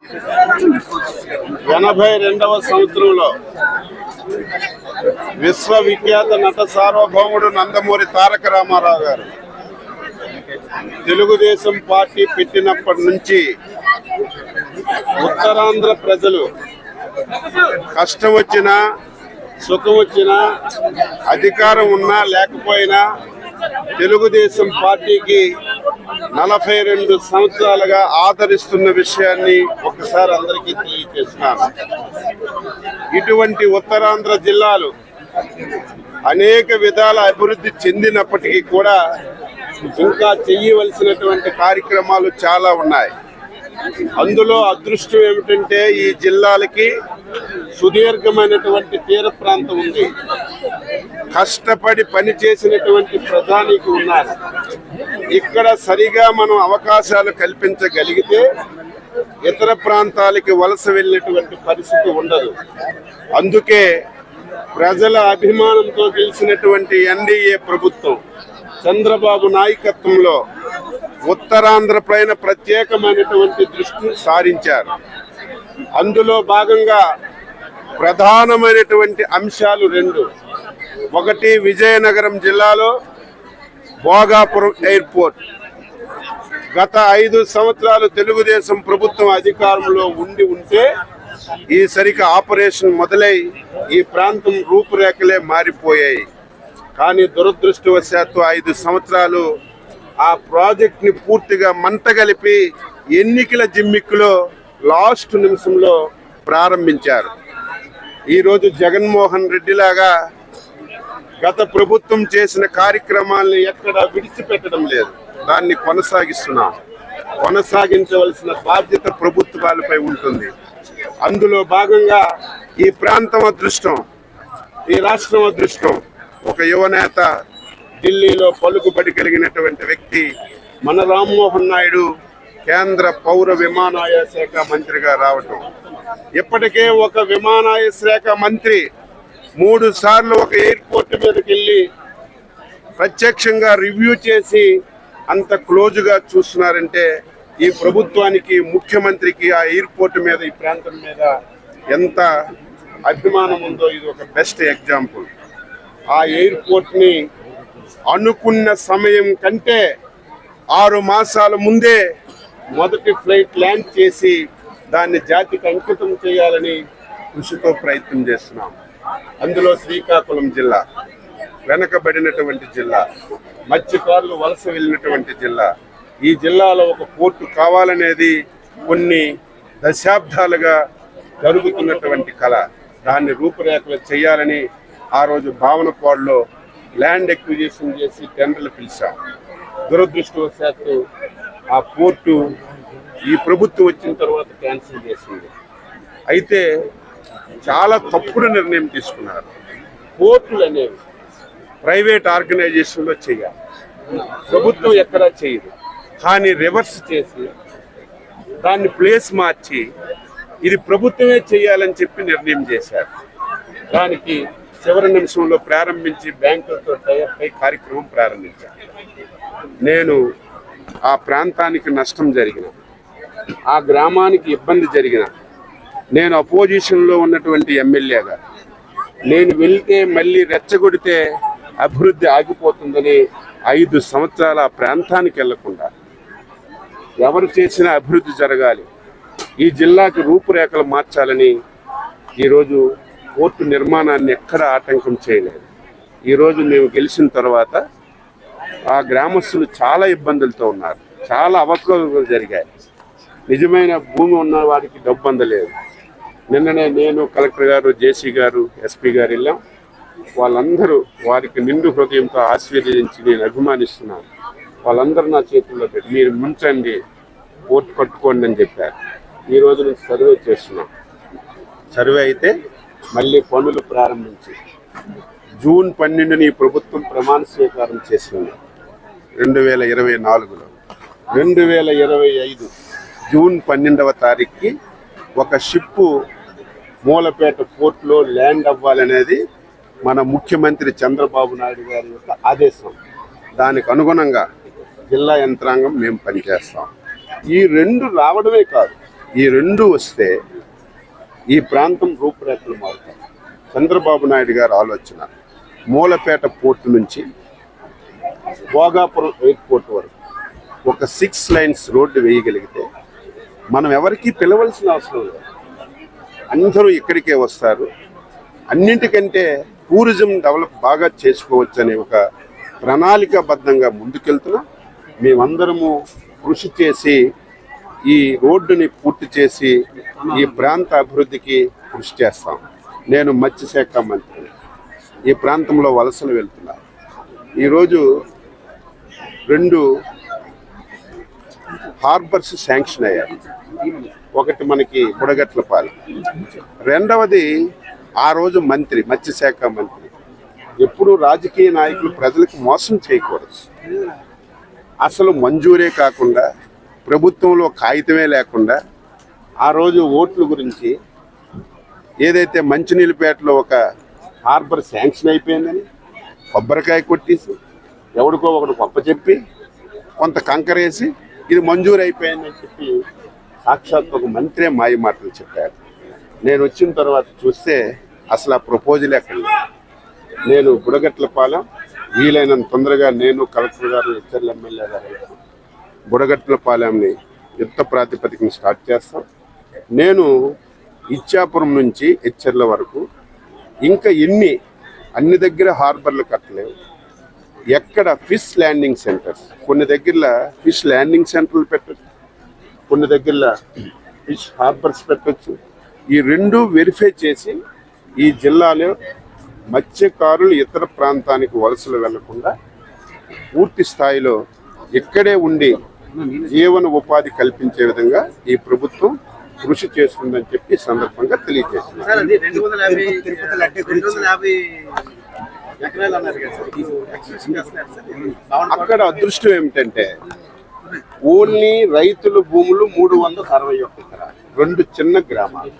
82వ సంవత్సరంలో విశ్వవిఖ్యాత నట సార్వభౌముడు నందమూరి తారక రామారావు గారు తెలుగుదేశం పార్టీ పెట్టినప్పటి నుంచి ఉత్తరాంధ్ర ప్రజలు కష్టం వచ్చినా సుఖం వచ్చినా అధికారం ఉన్నా లేకపోయినా తెలుగుదేశం పార్టీకి 42 సంవత్సరాలుగా ఆదరిస్తున్న విషయాన్ని ఒకసారి అందరికీ తెలియజేస్తున్నాను. ఇటువంటి ఉత్తరాంధ్ర జిల్లాలు అనేక విధాల అభివృద్ధి చెందినప్పటికీ కూడా ఇంకా చేయవలసినటువంటి కార్యక్రమాలు చాలా ఉన్నాయి. అందులో అదృష్టం ఏమిటంటే ఈ జిల్లాలకి సుదీర్ఘమైనటువంటి తీర ప్రాంతం ఉంది. కష్టపడి పనిచేసినటువంటి ప్రధానికి ఉన్నారు. ఇక్కడ సరిగా మనం అవకాశాలు కల్పించగలిగితే ఇతర ప్రాంతాలకి వలస వెళ్ళినటువంటి పరిస్థితి ఉండదు. అందుకే ప్రజల అభిమానంతో గెలిచినటువంటి ఎన్డీఏ ప్రభుత్వం చంద్రబాబు నాయకత్వంలో ఉత్తరాంధ్ర పైన ప్రత్యేకమైనటువంటి దృష్టి సారించారు. అందులో భాగంగా ప్రధానమైనటువంటి అంశాలు 2. ఒకటి, విజయనగరం జిల్లాలో భోగాపురం ఎయిర్పోర్ట్. గత 5 సంవత్సరాలు తెలుగుదేశం ప్రభుత్వం అధికారంలో ఉంటే ఈసరికి ఆపరేషన్ మొదలై ఈ ప్రాంతం రూపురేఖలే మారిపోయాయి. కానీ దురదృష్టవశాత్తు 5 సంవత్సరాలు ఆ ప్రాజెక్ట్ ని పూర్తిగా మంటగలిపి ఎన్నికల జిమ్మిక్కులో లాస్ట్ నిమిషంలో ప్రారంభించారు. ఈరోజు జగన్మోహన్ రెడ్డి లాగా గత ప్రభుత్వం చేసిన కార్యక్రమాలను ఎక్కడ విడిచిపెట్టడం లేదు. దాన్ని కొనసాగించవలసిన బాధ్యత ప్రభుత్వాలపై ఉంటుంది. అందులో భాగంగా ఈ ప్రాంతం అదృష్టం, ఈ రాష్ట్రం అదృష్టం, ఒక యువనేత ఢిల్లీలో పలుకుబడి కలిగినటువంటి వ్యక్తి మన రామ్మోహన్ నాయుడు కేంద్ర పౌర విమానయాన శాఖ మంత్రిగా రావటం. ఇప్పటికే ఒక విమానయాన శాఖ మంత్రి 3 సార్లు ఒక ఎయిర్పోర్ట్ మీదకి వెళ్ళి ప్రత్యక్షంగా రివ్యూ చేసి అంత క్లోజ్గా చూస్తున్నారంటే ఈ ప్రభుత్వానికి, ముఖ్యమంత్రికి ఆ ఎయిర్పోర్ట్ మీద, ఈ ప్రాంతం మీద ఎంత అభిమానం ఉందో ఇది ఒక బెస్ట్ ఎగ్జాంపుల్. ఆ ఎయిర్పోర్ట్ని అనుకున్న సమయం కంటే 6 మాసాల ముందే మొదటి ఫ్లైట్ ల్యాండ్ చేసి దాన్ని జాతికి అంకితం చేయాలని కృషితో ప్రయత్నం చేస్తున్నాం. అందులో శ్రీకాకుళం జిల్లా వెనకబడినటువంటి జిల్లా, మత్స్యకారులు వలస వెళ్ళినటువంటి జిల్లా. ఈ జిల్లాలో ఒక పోర్టు కావాలనేది కొన్ని దశాబ్దాలుగా జరుగుతున్నటువంటి కళ. దాన్ని రూపురేఖలు చేయాలని ఆ రోజు భావనపాడులో ల్యాండ్ ఎక్విజిషన్ చేసి టెండర్లు పిలిచాం. దురదృష్టవశాత్తు ఆ పోర్టు ఈ ప్రభుత్వం వచ్చిన తర్వాత క్యాన్సిల్ చేసింది. అయితే చాలా తప్పుడు నిర్ణయం తీసుకున్నారు. పోర్టులు అనేవి ప్రైవేట్ ఆర్గనైజేషన్లో చేయాలి, ప్రభుత్వం ఎక్కడా చేయదు. కానీ రివర్స్ చేసి దాన్ని ప్లేస్ మార్చి ఇది ప్రభుత్వమే చేయాలని చెప్పి నిర్ణయం చేశారు. దానికి చివరి నిమిషంలో ప్రారంభించి బ్యాంకులతో టైఅప్ అయి కార్యక్రమం ప్రారంభించారు. నేను ఆ ప్రాంతానికి నష్టం జరిగిన, ఆ గ్రామానికి ఇబ్బంది జరిగిన, నేను అపోజిషన్లో ఉన్నటువంటి ఎమ్మెల్యేగా నేను వెళ్తే మళ్ళీ రెచ్చగొడితే అభివృద్ధి ఆగిపోతుందని 5 సంవత్సరాల ఆ ప్రాంతానికి వెళ్లకుండా ఎవరు చేసినా అభివృద్ధి జరగాలి, ఈ జిల్లాకి రూపురేఖలు మార్చాలని ఈరోజు పోర్టు నిర్మాణాన్ని ఎక్కడ ఆటంకం చేయలేదు. ఈరోజు మేము గెలిచిన తర్వాత ఆ గ్రామస్తులు చాలా ఇబ్బందులతో ఉన్నారు. చాలా అవకతవకలు జరిగాయి. నిజమైన భూమి ఉన్న వారికి డబ్బు అందలేదు. నిన్ననే నేను, కలెక్టర్ గారు, జేసీ గారు, ఎస్పీ గారు వెళ్ళాం. వాళ్ళందరూ వారికి నిండు హృదయంతో ఆశీర్వదించి నేను అభిమానిస్తున్నాను. వాళ్ళందరూ నా చేతుల్లో పెట్టి మీరు ముంచండి, పోర్టు కట్టుకోండి అని చెప్పారు. ఈ రోజు నుంచి సర్వే చేస్తున్నాం. సర్వే అయితే మళ్ళీ పనులు ప్రారంభించి జూన్ 12ని ప్రభుత్వం ప్రమాణ స్వీకారం చేసింది 2024లో. 2025 జూన్ 12వ తారీఖుకి ఒక షిప్పు మూలపేట పోర్టులో ల్యాండ్ అవ్వాలనేది మన ముఖ్యమంత్రి చంద్రబాబు నాయుడు గారి యొక్క ఆదేశం. దానికి అనుగుణంగా జిల్లా యంత్రాంగం మేము పనిచేస్తాం. ఈ 2 రావడమే కాదు, ఈ రెండు వస్తే ఈ ప్రాంతం రూపురేఖలు మారుతాయి. చంద్రబాబు నాయుడు గారి ఆలోచన మూలపేట పోర్టు నుంచి భోగాపురం ఎయిర్పోర్ట్ వరకు ఒక 6 లైన్స్ రోడ్డు వేయగలిగితే మనం ఎవరికి పిలవలసిన అవసరం లేదు, అందరూ ఇక్కడికే వస్తారు. అన్నింటికంటే టూరిజం డెవలప్ బాగా చేసుకోవచ్చు అనే ఒక ప్రణాళికాబద్ధంగా ముందుకెళ్తున్నాం. మేమందరము కృషి చేసి ఈ రోడ్డుని పూర్తి చేసి ఈ ప్రాంత అభివృద్ధికి కృషి చేస్తాం. నేను మత్స్యశాఖ మంత్రి, ఈ ప్రాంతంలో వలసలు వెళ్తున్నా. ఈరోజు 2 హార్బర్స్ శాంక్షన్ అయ్యాయి. ఒకటి మనకి బుడగట్లపాలెం, రెండవది ఆ రోజు మంత్రి, మత్స్యశాఖ మంత్రి, ఎప్పుడూ రాజకీయ నాయకులు ప్రజలకు మోసం చేయకూడదు. అసలు మంజూరే కాకుండా ప్రభుత్వంలో కాగితమే లేకుండా ఆ రోజు ఓట్ల గురించి ఏదైతే మంచినీళ్ళపేటలో ఒక హార్బర్ శాంక్షన్ అయిపోయిందని కొబ్బరికాయ కొట్టేసి ఎవడికో ఒకటి గొప్ప చెప్పి కొంత కంకరేసి ఇది మంజూరు అయిపోయిందని చెప్పి సాక్షాత్ ఒక మంత్రే మాయ మాటలు చెప్పారు. నేను వచ్చిన తర్వాత చూస్తే అసలు ఆ ప్రపోజల్ ఎక్కడ లేదు. నేను బుడగట్లపాలెం వీలైనంత తొందరగా నేను కలెక్టర్ గారు, హెచ్చర్ల ఎమ్మెల్యే గారు బుడగట్లపాలెంని యుద్ధ ప్రాతిపదికన స్టార్ట్ చేస్తాం. నేను ఇచ్చాపురం నుంచి హెచ్చర్ల వరకు ఇంకా అన్ని దగ్గర హార్బర్లు కట్టలేవు. ఎక్కడ ఫిష్ ల్యాండింగ్ సెంటర్స్, కొన్ని దగ్గర ఫిష్ ల్యాండింగ్ సెంటర్లు పెట్టచ్చు, కొన్ని దగ్గర ఫిష్ హార్బర్స్ పెట్టచ్చు. ఈ 2 వెరిఫై చేసి ఈ జిల్లాలో మత్స్యకారులు ఇతర ప్రాంతానికి వలసలు వెళ్లకుండా పూర్తి స్థాయిలో ఇక్కడే ఉండి జీవన ఉపాధి కల్పించే విధంగా ఈ ప్రభుత్వం కృషి చేస్తుందని చెప్పి సందర్భంగా తెలియజేస్తున్నారు. అక్కడ అదృష్టం ఏమిటంటే ఓన్లీ రైతుల భూములు 361 ఎకరాలు, 2 చిన్న గ్రామాలు.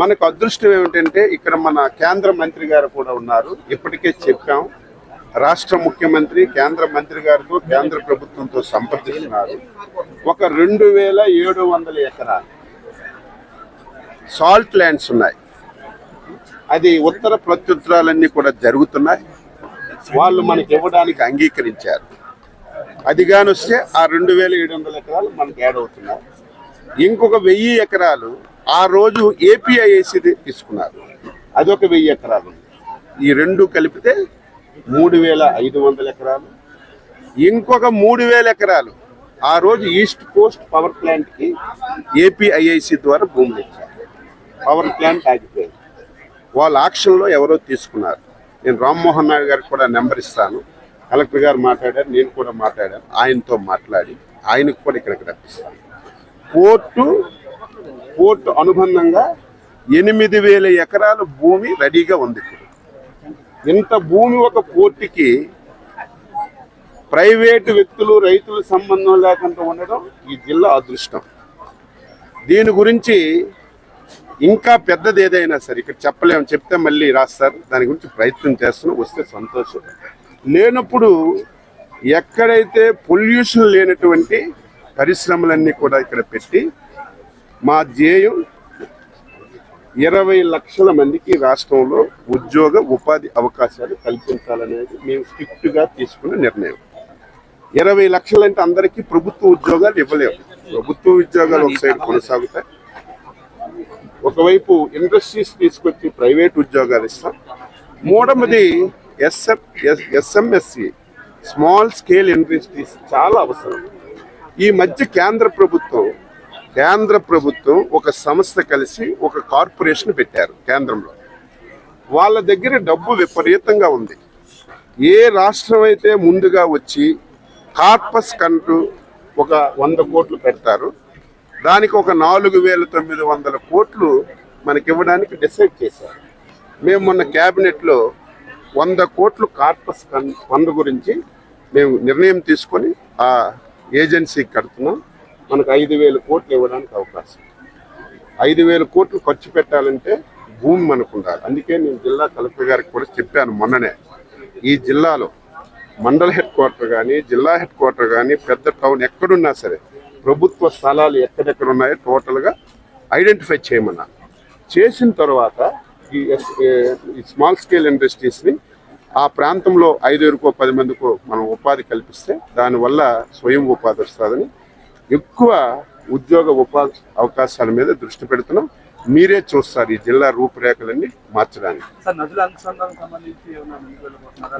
మనకు అదృష్టం ఏమిటంటే ఇక్కడ మన కేంద్ర మంత్రి గారు కూడా ఉన్నారు. ఇప్పటికే చెప్పాం, రాష్ట్ర ముఖ్యమంత్రి కేంద్ర మంత్రి గారితో కేంద్ర ప్రభుత్వంతో సంప్రదిస్తున్నారు. ఒక 2700 ఎకరాలు సాల్ట్ ల్యాండ్స్ ఉన్నాయి. అది ఉత్తర ప్రత్యుత్తరాలన్నీ కూడా జరుగుతున్నాయి. వాళ్ళు మనకి ఇవ్వడానికి అంగీకరించారు. అది కానీ వస్తే ఆ 2700 ఎకరాలు మనకి యాడ్ అవుతున్నాయి. ఇంకొక 1000 ఎకరాలు ఆ రోజు ఏపీఐఏసీ తీసుకున్నారు, అదొక 1000 ఎకరాలు. ఈ 2 కలిపితే 3500 ఎకరాలు. ఇంకొక 3000 ఎకరాలు ఆ రోజు ఈస్ట్ కోస్ట్ పవర్ ప్లాంట్కి ఏపీఐఐసీ ద్వారా భూములు ఇచ్చారు. పవర్ ప్లాంట్ ఆగిపోయింది. వాళ్ళ ఆక్షన్లో ఎవరో తీసుకున్నారు. నేను రామ్మోహన్ నాయుడు గారికి కూడా నెంబర్ ఇస్తాను. కలెక్టర్ గారు మాట్లాడారు, నేను కూడా మాట్లాడాను. ఆయనతో మాట్లాడి ఆయనకు కూడా ఇక్కడికి రప్పిస్తాను. పోర్టు అనుబంధంగా 8000 ఎకరాల భూమి రెడీగా ఉంది. ఇంత భూమి ఒక పోర్టుకి ప్రైవేటు వ్యక్తులు, రైతుల సంబంధం లేకుండా ఉండడం ఈ జిల్లా అదృష్టం. దీని గురించి ఇంకా పెద్దది ఏదైనా సరే ఇక్కడ చెప్పలేము, చెప్తే మళ్ళీ రాస్తారు. దాని గురించి ప్రయత్నం చేస్తున్నాం. వస్తే సంతోషం. లేనప్పుడు ఎక్కడైతే పొల్యూషన్ లేనటువంటి పరిశ్రమలన్నీ కూడా ఇక్కడ పెట్టి మా ధ్యేయం 20 లక్షల మందికి రాష్ట్రంలో ఉద్యోగ ఉపాధి అవకాశాలు కల్పించాలనేది మేము స్ట్రిక్ట్గా తీసుకున్న నిర్ణయం. 20 లక్షలంటే అందరికీ ప్రభుత్వ ఉద్యోగాలు ఇవ్వలేము. ప్రభుత్వ ఉద్యోగాలు ఒక సైడ్ కొనసాగుతాయి, ఒకవైపు ఇండస్ట్రీస్ తీసుకొచ్చి ప్రైవేట్ ఉద్యోగాలు ఇస్తాం. మూడవది ఎస్ఎంఎస్సి, స్మాల్ స్కేల్ ఇండస్ట్రీస్ చాలా అవసరం. ఈ మధ్య కేంద్ర ప్రభుత్వం ఒక సంస్థ కలిసి ఒక కార్పొరేషన్ పెట్టారు కేంద్రంలో. వాళ్ళ దగ్గర డబ్బు విపరీతంగా ఉంది. ఏ రాష్ట్రం అయితే ముందుగా వచ్చి కార్పస్ కంటూ ఒక 100 కోట్లు పెడతారు, దానికి ఒక 4900 కోట్లు మనకి ఇవ్వడానికి డిసైడ్ చేశారు. మేము మొన్న క్యాబినెట్లో 100 కోట్లు కార్పస్ ఫండ్ గురించి మేము నిర్ణయం తీసుకొని ఆ ఏజెన్సీకి కడుతున్నాం. మనకు 5000 కోట్లు ఇవ్వడానికి అవకాశం. 5000 కోట్లు ఖర్చు పెట్టాలంటే భూమి మనకు ఉండాలి. అందుకే నేను జిల్లా కలెక్టర్ గారికి కూడా చెప్పాను మొన్ననే, ఈ జిల్లాలో మండల హెడ్ క్వార్టర్ కానీ, జిల్లా హెడ్ క్వార్టర్ కానీ, పెద్ద టౌన్ ఎక్కడున్నా సరే ప్రభుత్వ స్థలాలు ఎక్కడెక్కడ ఉన్నాయో టోటల్గా ఐడెంటిఫై చేయమన్నారు. చేసిన తర్వాత ఈ స్మాల్ స్కేల్ ఇండస్ట్రీస్ని ఆ ప్రాంతంలో 5 10 మందికో మనం ఉపాధి కల్పిస్తే దానివల్ల స్వయం ఉపాధి వస్తుందని ఎక్కువ ఉపాధి అవకాశాల మీద దృష్టి పెడుతున్నాం. మీరే చూస్తారు ఈ జిల్లా రూపురేఖలన్నీ మార్చడానికి.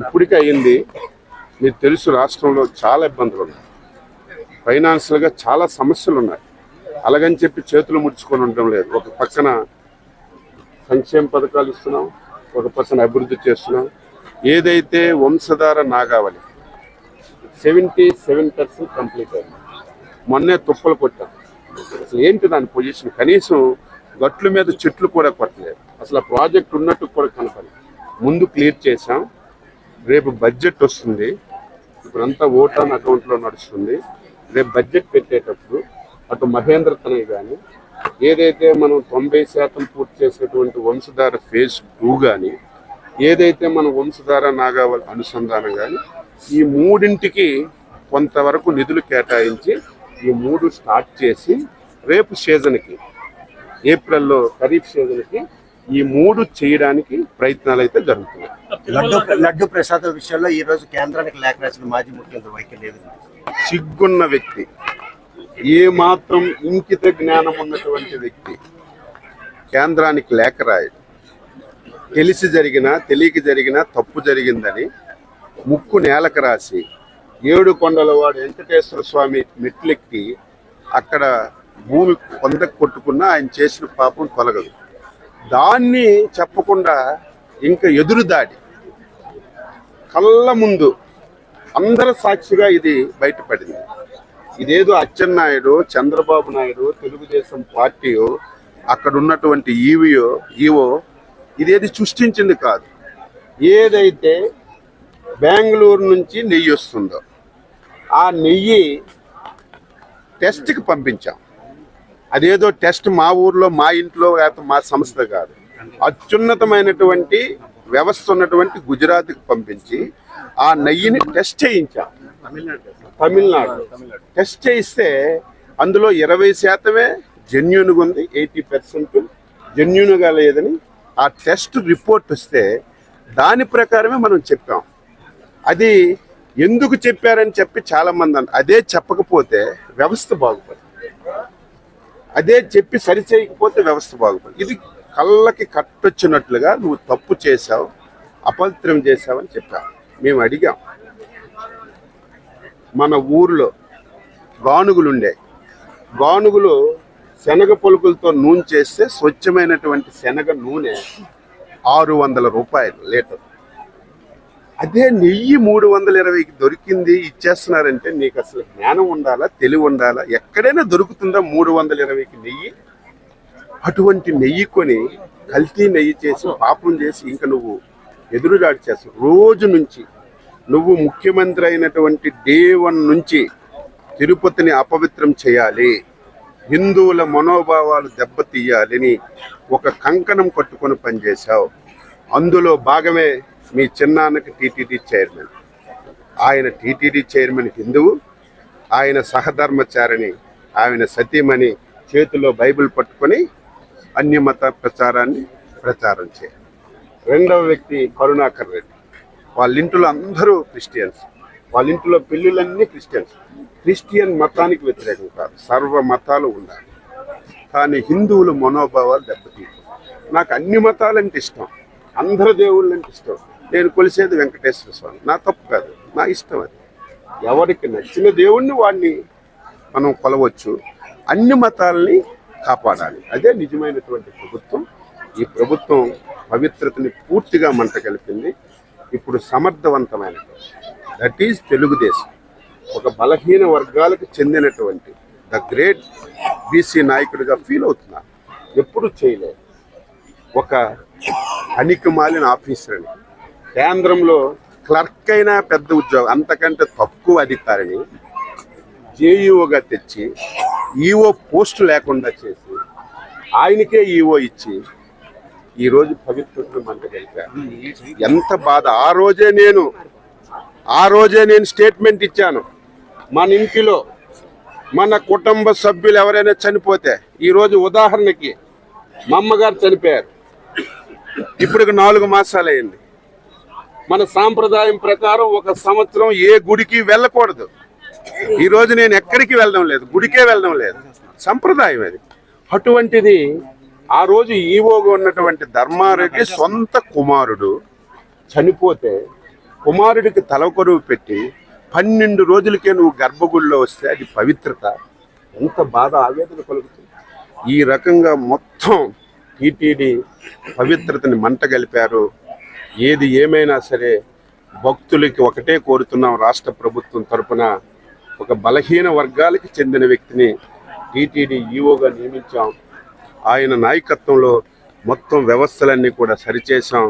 ఇప్పటికే అయింది. మీకు తెలుసు, రాష్ట్రంలో చాలా ఇబ్బందులు ఉన్నాయి, ఫైనాన్షియల్గా చాలా సమస్యలు ఉన్నాయి. అలాగని చెప్పి చేతులు ముడుచుకొని ఉండడం లేదు. ఒక పక్కన సంక్షేమ పథకాలు ఇస్తున్నాం, ఒక పక్కన అభివృద్ధి చేస్తున్నాం. ఏదైతే వంశధార నాగావళి 77% కంప్లీట్ అయింది. మొన్నే తుప్పలు కొట్టాం. అసలు ఏంటి దాని పొజిషన్? కనీసం గట్ల మీద చెట్లు కూడా కొట్టలేదు. అసలు ఆ ప్రాజెక్ట్ ఉన్నట్టు కూడా కనపడలేదు. ముందు క్లియర్ చేసాం. రేపు బడ్జెట్ వస్తుంది. ఇప్పుడంతా ఓటాన్ అకౌంట్లో నడుస్తుంది. రేపు బడ్జెట్ పెట్టేటప్పుడు అటు మహేంద్ర తనయ్య కానీ, ఏదైతే మనం 90% పూర్తి చేసినటువంటి వంశధార ఫేజ్ 2 కానీ, ఏదైతే మన వంశధార నాగావళి అనుసంధానం కానీ, ఈ మూడింటికి కొంతవరకు నిధులు కేటాయించి ఈ 3 స్టార్ట్ చేసి రేపు సీజన్కి, ఏప్రిల్లో ఖరీఫ్ సీజన్కి ఈ 3 చేయడానికి ప్రయత్నాలు అయితే జరుగుతున్నాయి. లడ్డు ప్రసాదం విషయంలో ఈ రోజు కేంద్రానికి లేఖ రాసిన మాజీ ముఖ్యమంత్రి వైఖరి సిగ్గున్న వ్యక్తి, ఏ మాత్రం ఇంకిత జ్ఞానం ఉన్నటువంటి వ్యక్తి కేంద్రానికి లేఖ రాయడు. తెలిసి జరిగినా తెలియక జరిగినా తప్పు జరిగిందని ముక్కు నేలకు రాసి 7 కొండలవాడు వెంకటేశ్వర స్వామి మెట్లెక్కి అక్కడ భూమి పొందకు కొట్టుకున్నా ఆయన చేసిన పాపం తొలగదు. దాన్ని చెప్పకుండా ఇంకా ఎదురుదాడి కళ్ళ ముందు అందరి సాక్షిగా ఇది బయటపడింది. ఇదేదో అచ్చెన్నాయుడు, చంద్రబాబు నాయుడు, తెలుగుదేశం పార్టీయో, అక్కడ ఉన్నటువంటి ఈవో ఇదేది సృష్టించింది కాదు. ఏదైతే బెంగళూరు నుంచి నెయ్యి వస్తుందో ఆ నెయ్యి టెస్ట్కి పంపించాం. అదేదో టెస్ట్ మా ఊర్లో, మా ఇంట్లో, మా సంస్థ కాదు. అత్యున్నతమైనటువంటి వ్యవస్థ ఉన్నటువంటి గుజరాత్కి పంపించి ఆ నెయ్యిని టెస్ట్ చేయించాం. తమిళనాడు టెస్ట్ చేయిస్తే అందులో 20% జెన్యూన్గా ఉంది, 80% జెన్యూన్గా లేదని ఆ టెస్ట్ రిపోర్ట్ వస్తే దాని ప్రకారమే మనం చెప్పాం. అది ఎందుకు చెప్పారని చెప్పి చాలామంది అదే చెప్పకపోతే వ్యవస్థ బాగుపడుతుంది, అదే చెప్పి సరిచేయకపోతే వ్యవస్థ బాగుపడుతుంది. ఇది కళ్ళకి కట్టొచ్చినట్లుగా నువ్వు తప్పు చేశావు, అపవిత్రం చేశావని చెప్పావు. మేము అడిగాం. మన ఊర్లో గానుగులు ఉండేవి. గానుగులు శనగ పొలుకులతో నూనె చేస్తే స్వచ్ఛమైనటువంటి శనగ నూనె 600 రూపాయలు లీటర్. అదే నెయ్యి 320కి దొరికింది ఇచ్చేస్తున్నారంటే నీకు అసలు జ్ఞానం ఉండాలా, తెలివి ఉండాలా? ఎక్కడైనా దొరుకుతుందా 320కి నెయ్యి? అటువంటి నెయ్యి కొని కల్తీ నెయ్యి చేసి పాపం చేసి ఇంకా నువ్వు ఎదురుదాడి చేస్తావు. రోజు నుంచి నువ్వు ముఖ్యమంత్రి అయినటువంటి డే 1 నుంచి తిరుపతిని అపవిత్రం చేయాలి, హిందువుల మనోభావాలు దెబ్బతీయాలని ఒక కంకణం కట్టుకొని పనిచేశావు. అందులో భాగమే మీ చిన్నాన్నకి టీటీడీ చైర్మన్. ఆయన టీటీడీ చైర్మన్ హిందువు, ఆయన సహధర్మచారిణి, ఆయన సతీమణి చేతిలో బైబిల్ పట్టుకొని అన్యమత ప్రచారం చేయాలి. రెండవ వ్యక్తి కరుణాకర్ రెడ్డి. వాళ్ళ ఇంట్లో అందరూ క్రిస్టియన్స్, వాళ్ళ ఇంట్లో పెళ్ళిళ్ళన్నీ క్రిస్టియన్స్. క్రిస్టియన్ మతానికి వ్యతిరేకం కాదు, సర్వ మతాలు ఉండాలి. కానీ హిందువుల మనోభావాలు దెబ్బతీయడం. నాకు అన్ని మతాలంటే ఇష్టం, అందరు దేవుళ్ళంటే ఇష్టం. నేను కొలిసేది వెంకటేశ్వర స్వామి, నా తప్పు కాదు, నా ఇష్టం. అది ఎవరికి నచ్చిన దేవుణ్ణి వాడిని మనం కొలవచ్చు. అన్ని మతాలని కాపాడాలి. అదే నిజమైనటువంటి ప్రభుత్వం. ఈ ప్రభుత్వం పవిత్రతని పూర్తిగా మంట కలిపింది. ఇప్పుడు సమర్థవంతమైన దట్ ఈజ్ తెలుగుదేశం. ఒక బలహీన వర్గాలకు చెందినటువంటి ద గ్రేట్ బీసీ నాయకుడిగా ఫీల్ అవుతున్నారు. ఎప్పుడు చేయలేదు. ఒక పనికి మాలిన ఆఫీసర్ అని కేంద్రంలో క్లర్క్ అయినా పెద్ద ఉద్యోగం, అంతకంటే తక్కువ అధికారిని జేఈఓగా తెచ్చి ఈఓ పోస్టు లేకుండా చేసి ఆయనకే ఈఓ ఇచ్చి ఈరోజు పవిత్రతను మంట కలిపారు. ఎంత బాధ. ఆ రోజే నేను స్టేట్మెంట్ ఇచ్చాను. మన ఇంటిలో మన కుటుంబ సభ్యులు ఎవరైనా చనిపోతే, ఈరోజు ఉదాహరణకి మా అమ్మగారు చనిపోయారు, ఇప్పటికి 4 మాసాలు అయింది. మన సాంప్రదాయం ప్రకారం 1 సంవత్సరం ఏ గుడికి వెళ్ళకూడదు. ఈరోజు నేను ఎక్కడికి వెళ్ళడం లేదు, గుడికే వెళ్ళడం లేదు, సంప్రదాయం అది. అటువంటిది ఆ రోజు ఈవోగా ఉన్నటువంటి ధర్మారెడ్డి సొంత కుమారుడు చనిపోతే కుమారుడికి తలకొరువు పెట్టి 12 రోజులకే నువ్వు గర్భగుడిలో వస్తే అది పవిత్రత. ఎంత బాధ, ఆవేదన కలుగుతుంది. ఈ రకంగా మొత్తం టీటీడీ పవిత్రతని మంట గలిపారు. ఏది ఏమైనా సరే భక్తులకి ఒకటే కోరుతున్నాం, రాష్ట్ర ప్రభుత్వం తరపున ఒక బలహీన వర్గాలకి చెందిన వ్యక్తిని టీటీడీ ఈవోగా నియమించాం. ఆయన నాయకత్వంలో మొత్తం వ్యవస్థలన్నీ కూడా సరిచేసాం.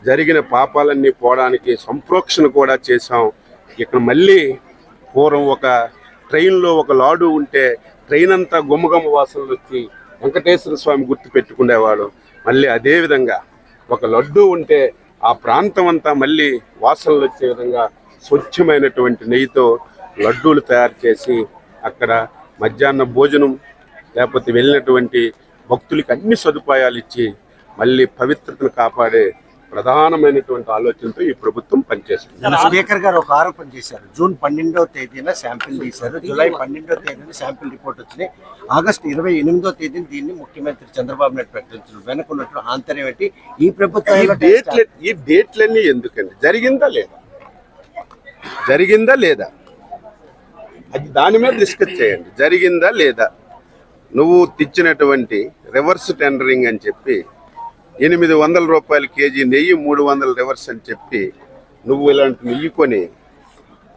జరిగిన పాపాలన్నీ పోవడానికి సంప్రోక్షణ కూడా చేసాం. ఇక్కడ మళ్ళీ పూర్వం ఒక ట్రైన్లో ఒక లాడు ఉంటే ట్రైన్ అంతా గుమ్మగుమ్మ వాసనలు వచ్చి వెంకటేశ్వర స్వామి గుర్తు పెట్టుకునేవాడు. మళ్ళీ అదేవిధంగా ఒక లడ్డు ఉంటే ఆ ప్రాంతం అంతా మళ్ళీ వాసనలు వచ్చే విధంగా స్వచ్ఛమైనటువంటి నెయ్యితో లడ్డూలు తయారు చేసి అక్కడ మధ్యాహ్న భోజనం లేకపోతే వెళ్ళినటువంటి భక్తులకి అన్ని సదుపాయాలు ఇచ్చి మళ్ళీ పవిత్రతను కాపాడే ప్రధానమైనటువంటి ఆలోచనతో ఈ ప్రభుత్వం పనిచేస్తుంది. స్పీకర్ గారు ఒక ఆరోపణ చేశారు. జూన్ 12వ తేదీన శాంపిల్ తీశారు, జూలై 12వ తేదీన శాంపిల్ రిపోర్ట్ వచ్చినాయి, ఆగస్టు 28వ తేదీన దీన్ని ముఖ్యమంత్రి చంద్రబాబు నాయుడు ప్రకటించారు. వెనుకున్నట్లు ఆంతర్యం ఏంటి? ఈ ప్రభుత్వం ఈ డేట్లన్నీ ఎందుకండి? జరిగిందా లేదా అది దాని మీద డిస్కస్ చేయండి. జరిగిందా లేదా? నువ్వు తెచ్చినటువంటి రివర్స్ టెండరింగ్ అని చెప్పి 800 రూపాయల కేజీ నెయ్యి 300 రివర్స్ అని చెప్పి నువ్వు ఇలాంటి నెయ్యి కొని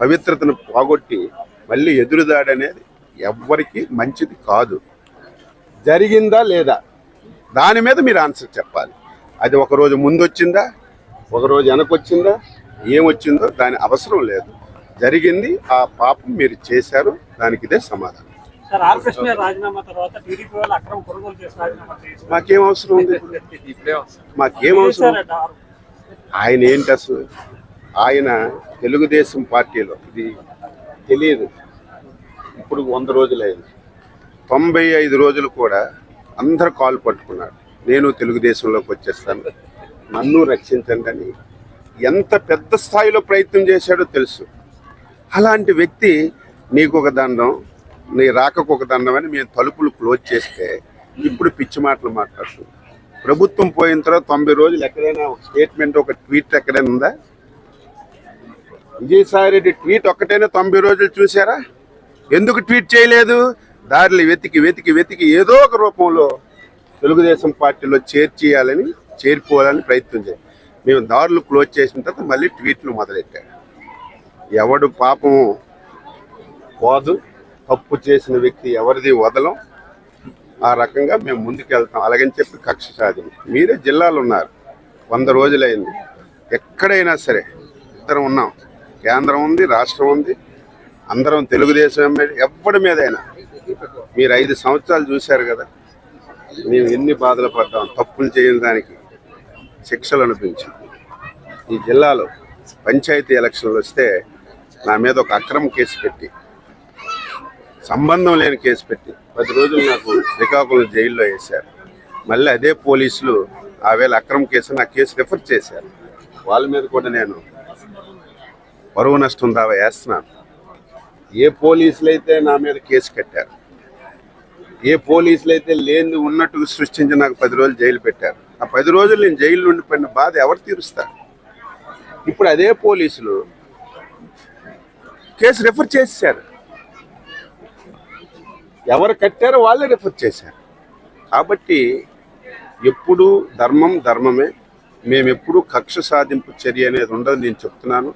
పవిత్రతను పోగొట్టి మళ్ళీ ఎదురుదాడి అనేది ఎవ్వరికి మంచిది కాదు. జరిగిందా లేదా దాని మీద మీరు ఆన్సర్ చెప్పాలి. అది ఒకరోజు ముందు వచ్చిందా, ఒకరోజు వెనకొచ్చిందా, ఏమొచ్చిందో దాని అవసరం లేదు. జరిగింది, ఆ పాపం మీరు చేశారు, దానికి ఇదే సమాధానం. మాకేం అవసరం ఉంది? మాకేం అవసరం? ఆయన ఏంటి అసలు? ఆయన తెలుగుదేశం పార్టీలో ఇది తెలియదు. ఇప్పుడు 100 రోజులైంది, 95 రోజులు కూడా అందరు కాలు పట్టుకున్నారు. నేను తెలుగుదేశంలోకి వచ్చేస్తాను, నన్ను రక్షించండి అని ఎంత పెద్ద స్థాయిలో ప్రయత్నం చేశాడో తెలుసు. అలాంటి వ్యక్తి నీకు ఒక దండం, నీ రాకకు ఒక దండం అని మేము తలుపులు క్లోజ్ చేస్తే ఇప్పుడు పిచ్చి మాటలు మాట్లాడుతుంది. ప్రభుత్వం పోయిన తర్వాత 90 రోజులు ఎక్కడైనా ఒక స్టేట్మెంట్, ఒక ట్వీట్ ఎక్కడైనా ఉందా? విజయసాయి రెడ్డి ట్వీట్ ఒక్కటైనా 90 రోజులు చూసారా? ఎందుకు ట్వీట్ చేయలేదు? దారిని వెతికి ఏదో ఒక రూపంలో తెలుగుదేశం పార్టీలో చేరిపోవాలని ప్రయత్నం చేయాలి. మేము దారులు క్లోజ్ చేసిన తర్వాత మళ్ళీ ట్వీట్లు మొదలెట్టాడు. ఎవడు పాపం పోదు, తప్పు చేసిన వ్యక్తి ఎవరిది వదలం. ఆ రకంగా మేము ముందుకెళ్తాం. అలాగని చెప్పి కక్ష సాధన. మీరే జిల్లాలు ఉన్నారు, 100 రోజులైంది. ఎక్కడైనా సరే ఇద్దరం ఉన్నాం, కేంద్రం ఉంది, రాష్ట్రం ఉంది, అందరం తెలుగుదేశం ఎమ్మెల్యే. ఎవరి మీదైనా మీరు 5 సంవత్సరాలు చూశారు కదా, మేము ఎన్ని బాధలు పడ్డాం. తప్పులు చేయని దానికి శిక్షలు అనిపించాం. ఈ జిల్లాలో పంచాయతీ ఎలక్షన్లు వస్తే నా మీద ఒక అక్రమ కేసు పెట్టి, సంబంధం లేని కేసు పెట్టి 10 రోజులు నాకు శ్రీకాకుళం జైల్లో వేశారు. మళ్ళీ అదే పోలీసులు ఆ వేళ అక్రమ కేసు నా కేసు రిఫర్ చేశారు. వాళ్ళ మీద కూడా నేను పరువు నష్టం దావా వేస్తున్నాను. ఏ పోలీసులు అయితే నా మీద కేసు కట్టారు, ఏ పోలీసులు అయితే లేని ఉన్నట్టుగా సృష్టించి నాకు 10 రోజులు జైలు పెట్టారు, ఆ 10 రోజులు నేను జైల్లో ఉండిపోయిన బాధ ఎవరు తీరుస్తారు? ఇప్పుడు అదే పోలీసులు కేసు రిఫర్ చేశారు. ఎవరు కట్టారో వాళ్ళే రిఫర్ చేశారు. కాబట్టి ఎప్పుడు ధర్మం ధర్మమే. మేమెప్పుడు కక్ష సాధింపు చర్య అనేది ఉండదు, నేను చెప్తున్నాను.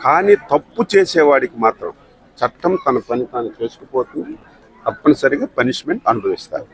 కానీ తప్పు చేసేవాడికి మాత్రం చట్టం తన పని తాను చేసుకుపోతుంది, తప్పనిసరిగా పనిష్మెంట్ అనుభవిస్తారు.